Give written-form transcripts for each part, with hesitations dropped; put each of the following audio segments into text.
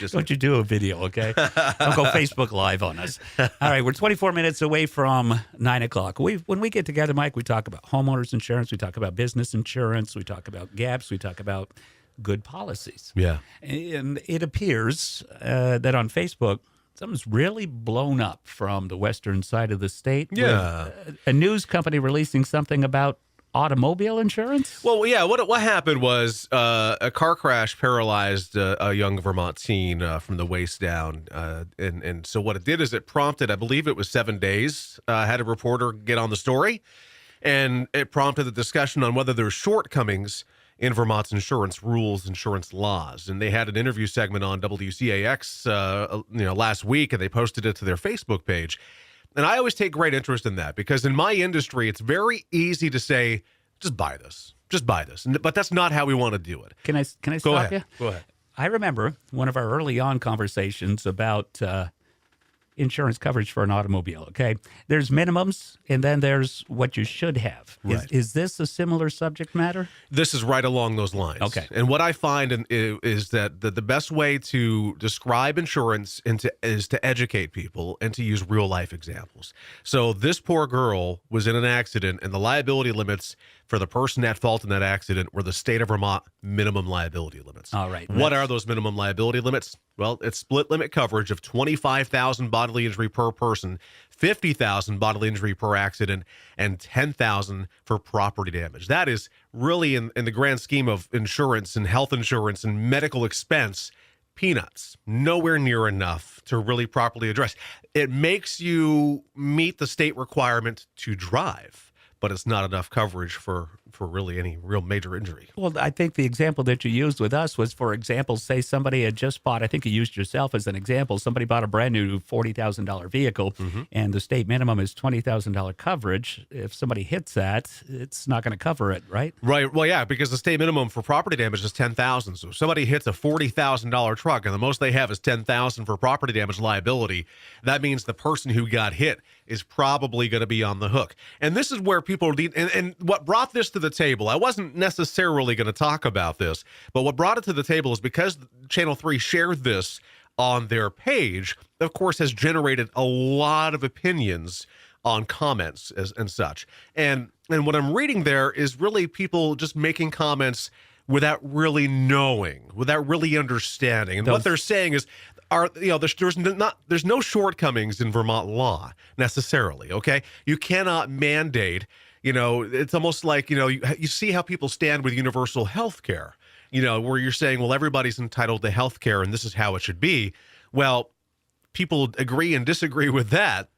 Just Don't you do a video, okay? Don't go Facebook Live on us. All right, we're 24 minutes away from 9 o'clock. When we get together, Mike, we talk about homeowners insurance, we talk about business insurance, we talk about gaps, we talk about good policies. yeah. And it appears that on Facebook, something's really blown up from the western side of the state. Yeah. With a news company releasing something about automobile insurance? Well, yeah. What happened was a car crash paralyzed a young Vermont teen from the waist down, and so what it did is it prompted, I believe it was 7 days, had a reporter get on the story, and it prompted a discussion on whether there's shortcomings in Vermont's insurance rules, insurance laws. And they had an interview segment on WCAX, last week, and they posted it to their Facebook page. And I always take great interest in that because in my industry, it's very easy to say, just buy this. Just buy this. But that's not how we want to do it. Can I Go stop ahead. you? Go ahead. I remember one of our early on conversations about insurance coverage for an automobile, okay? There's minimums, and then there's what you should have. Right. Is this a similar subject matter? This is right along those lines. Okay. And what I find is that the best way to describe insurance is to educate people and to use real life examples. So this poor girl was in an accident, and the liability limits for the person at fault in that accident were the state of Vermont minimum liability limits. All right. What are those minimum liability limits? Well, it's split limit coverage of 25,000 bodily injury per person, 50,000 bodily injury per accident, and 10,000 for property damage. That is really, in the grand scheme of insurance and health insurance and medical expense, peanuts. Nowhere near enough to really properly address. It makes you meet the state requirement to drive, but it's not enough coverage for really any real major injury. Well, I think the example that you used with us was, for example, say somebody had just bought, I think you used yourself as an example, somebody bought a brand new $40,000 vehicle and the state minimum is $20,000 coverage. If somebody hits that, it's not going to cover it, right? Right. Well, yeah, because the state minimum for property damage is $10,000. So if somebody hits a $40,000 truck and the most they have is $10,000 for property damage liability, that means the person who got hit is probably going to be on the hook. And this is where people need, and what brought this to the table, I wasn't necessarily going to talk about this, but what brought it to the table is because Channel 3 shared this on their page, of course, has generated a lot of opinions on comments and such. And what I'm reading there is really people just making comments without really knowing, without really understanding. And what they're saying is, there's no shortcomings in Vermont law necessarily, okay? You cannot mandate, it's almost like, you see how people stand with universal health care, where you're saying, well, everybody's entitled to health care and this is how it should be. Well, people agree and disagree with that.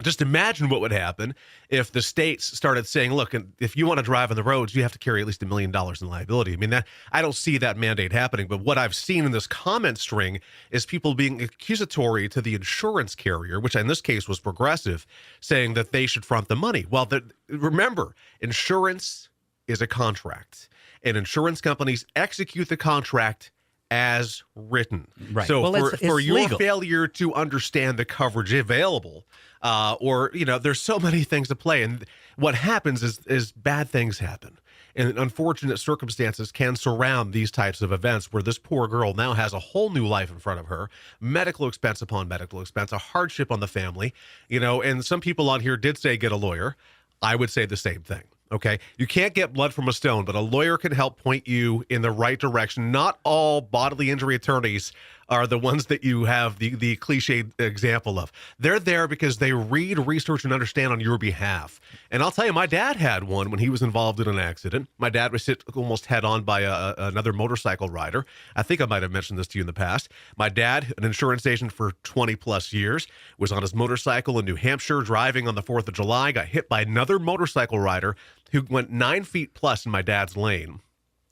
Just imagine what would happen if the states started saying, look, if you want to drive on the roads, you have to carry at least $1 million in liability. I mean, I don't see that mandate happening. But what I've seen in this comment string is people being accusatory to the insurance carrier, which in this case was Progressive, saying that they should front the money. Well, remember, insurance is a contract, and insurance companies execute the contract as written. Right. So Well, for it's your legal. failure to understand the coverage available, there's so many things at play. And what happens is bad things happen. And unfortunate circumstances can surround these types of events where this poor girl now has a whole new life in front of her, medical expense upon medical expense, a hardship on the family, and some people on here did say get a lawyer. I would say the same thing. Okay, you can't get blood from a stone, but a lawyer can help point you in the right direction. Not all bodily injury attorneys are the ones that you have the cliched example of. They're there because they read, research, and understand on your behalf. And I'll tell you, my dad had one when he was involved in an accident. My dad was hit almost head on by another motorcycle rider. I think I might have mentioned this to you in the past. My dad, an insurance agent for 20 plus years, was on his motorcycle in New Hampshire driving on the 4th of July, got hit by another motorcycle rider who went 9 feet plus in my dad's lane.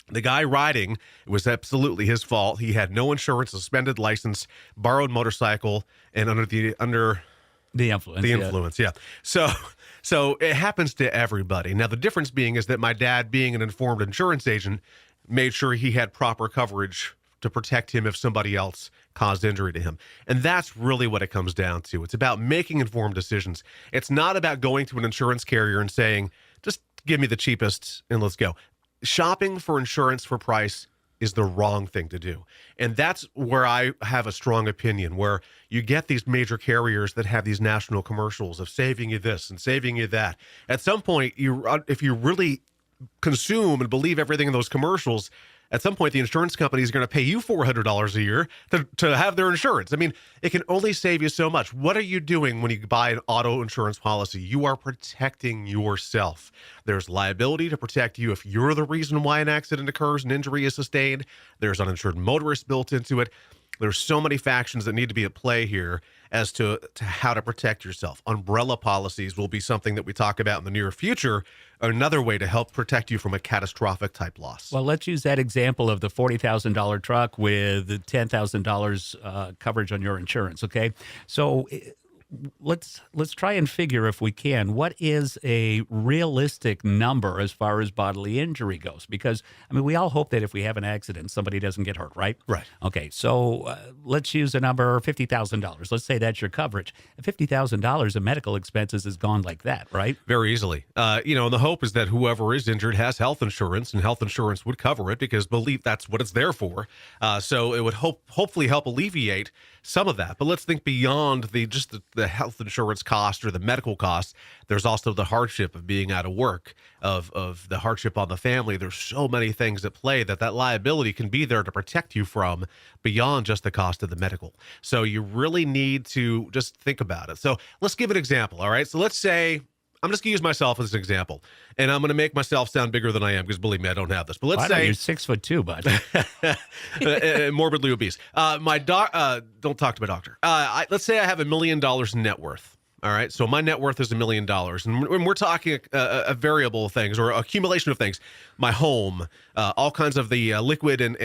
The guy riding, it was absolutely his fault. He had no insurance, suspended license, borrowed motorcycle, and under The influence. the influence, yeah. So it happens to everybody. Now, the difference being is that my dad, being an informed insurance agent, made sure he had proper coverage to protect him if somebody else caused injury to him. And that's really what it comes down to. It's about making informed decisions. It's not about going to an insurance carrier and saying, just give me the cheapest and let's go. Shopping for insurance for price is the wrong thing to do. And that's where I have a strong opinion, where you get these major carriers that have these national commercials of saving you this and saving you that. At some point, if you really consume and believe everything in those commercials, at some point the insurance company is going to pay you $400 a year to have their insurance. I mean, it can only save you so much. What are you doing when you buy an auto insurance policy? You are protecting yourself. There's liability to protect you if you're the reason why an accident occurs and injury is sustained. There's uninsured motorist built into it. There's so many factions that need to be at play here as to how to protect yourself. Umbrella policies will be something that we talk about in the near future, another way to help protect you from a catastrophic type loss. Well, let's use that example of the $40,000 truck with $10,000 coverage on your insurance, okay? So let's try and figure, if we can, what is a realistic number as far as bodily injury goes? Because, I mean, we all hope that if we have an accident, somebody doesn't get hurt, right? Right. Okay, so let's use a number, $50,000. Let's say that's your coverage. $50,000 of medical expenses is gone like that, right? Very easily. And the hope is that whoever is injured has health insurance, and health insurance would cover it because believe that's what it's there for. So it would hopefully help alleviate some of that. But let's think beyond the health insurance cost or the medical costs. There's also the hardship of being out of work, of the hardship on the family. There's so many things at play that liability can be there to protect you from beyond just the cost of the medical. So you really need to just think about it. So let's give an example. All right. So let's say, I'm just going to use myself as an example, and I'm going to make myself sound bigger than I am because, believe me, I don't have this. But let's say you're 6'2", bud. morbidly obese. Don't talk to my doctor. Let's say I have $1 million in net worth. All right, so my net worth is $1 million, and when we're talking a variable of things or accumulation of things, my home, all kinds of the liquid and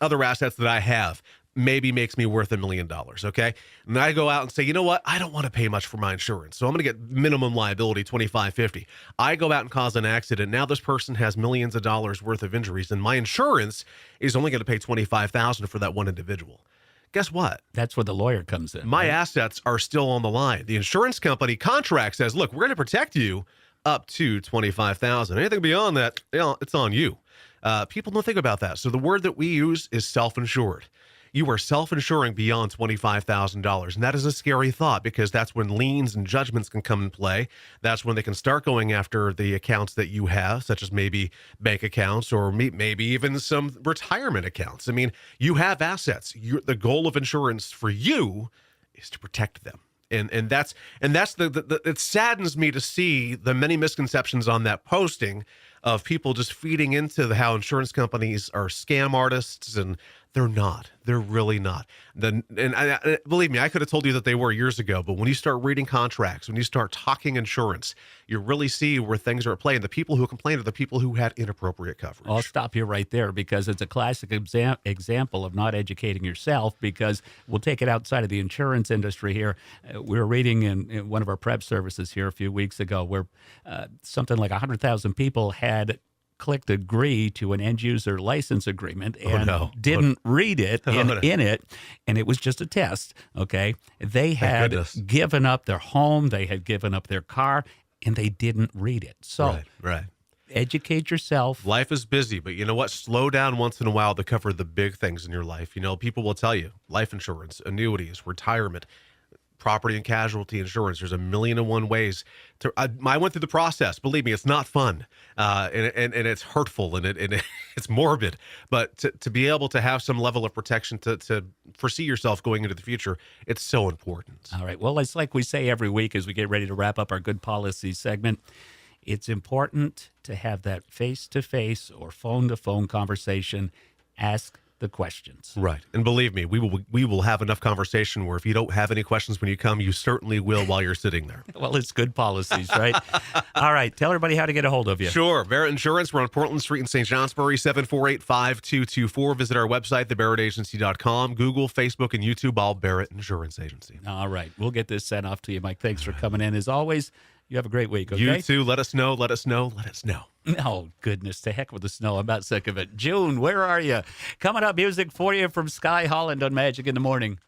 other assets that I have, maybe makes me worth $1 million, okay? And I go out and say, you know what? I don't want to pay much for my insurance, so I'm going to get minimum liability, $25.50. I go out and cause an accident. Now this person has millions of dollars worth of injuries, and my insurance is only going to pay $25,000 for that one individual. Guess what? That's where the lawyer comes in. My assets are still on the line. The insurance company contract says, look, we're going to protect you up to $25,000. Anything beyond that, it's on you. People don't think about that. So the word that we use is self-insured. You are self-insuring beyond $25,000. And that is a scary thought because that's when liens and judgments can come in play. That's when they can start going after the accounts that you have, such as maybe bank accounts or maybe even some retirement accounts. I mean, you have assets. The goal of insurance for you is to protect them. And that's it saddens me to see the many misconceptions on that posting of people just feeding into how insurance companies are scam artists, and they're not. They're really not. Believe me, I could have told you that they were years ago, but when you start reading contracts, when you start talking insurance, you really see where things are at play. And the people who complain are the people who had inappropriate coverage. I'll stop you right there because it's a classic example of not educating yourself, because we'll take it outside of the insurance industry here. We were reading in one of our prep services here a few weeks ago where something like 100,000 people had clicked agree to an end user license agreement and didn't read it in it, and it was just a test. Okay, they had given up their home, they had given up their car, and they didn't read it. So right. Educate yourself. Life is busy, but you know what? Slow down once in a while to cover the big things in your life. You know, people will tell you life insurance, annuities, retirement, property and casualty insurance. There's 1,000,001 ways to. I went through the process. Believe me, it's not fun, and it's hurtful, and it's morbid. But to be able to have some level of protection to foresee yourself going into the future, it's so important. All right. Well, it's like we say every week as we get ready to wrap up our good policy segment. It's important to have that face-to-face or phone-to-phone conversation. Ask the questions. Right. And believe me, we will have enough conversation where if you don't have any questions when you come, you certainly will while you're sitting there. Well, it's good policies, right? All right. Tell everybody how to get a hold of you. Sure. Barrett Insurance. We're on Portland Street in St. Johnsbury, 748-5224. Visit our website, thebarrettagency.com. Google, Facebook, and YouTube, all Barrett Insurance Agency. All right. We'll get this sent off to you, Mike. Thanks for coming in. As always, you have a great week, okay? You too. Let us know. Let us know. Let us know. Oh, goodness. To heck with the snow. I'm about sick of it. June, where are you? Coming up, music for you from Sky Holland on Magic in the Morning.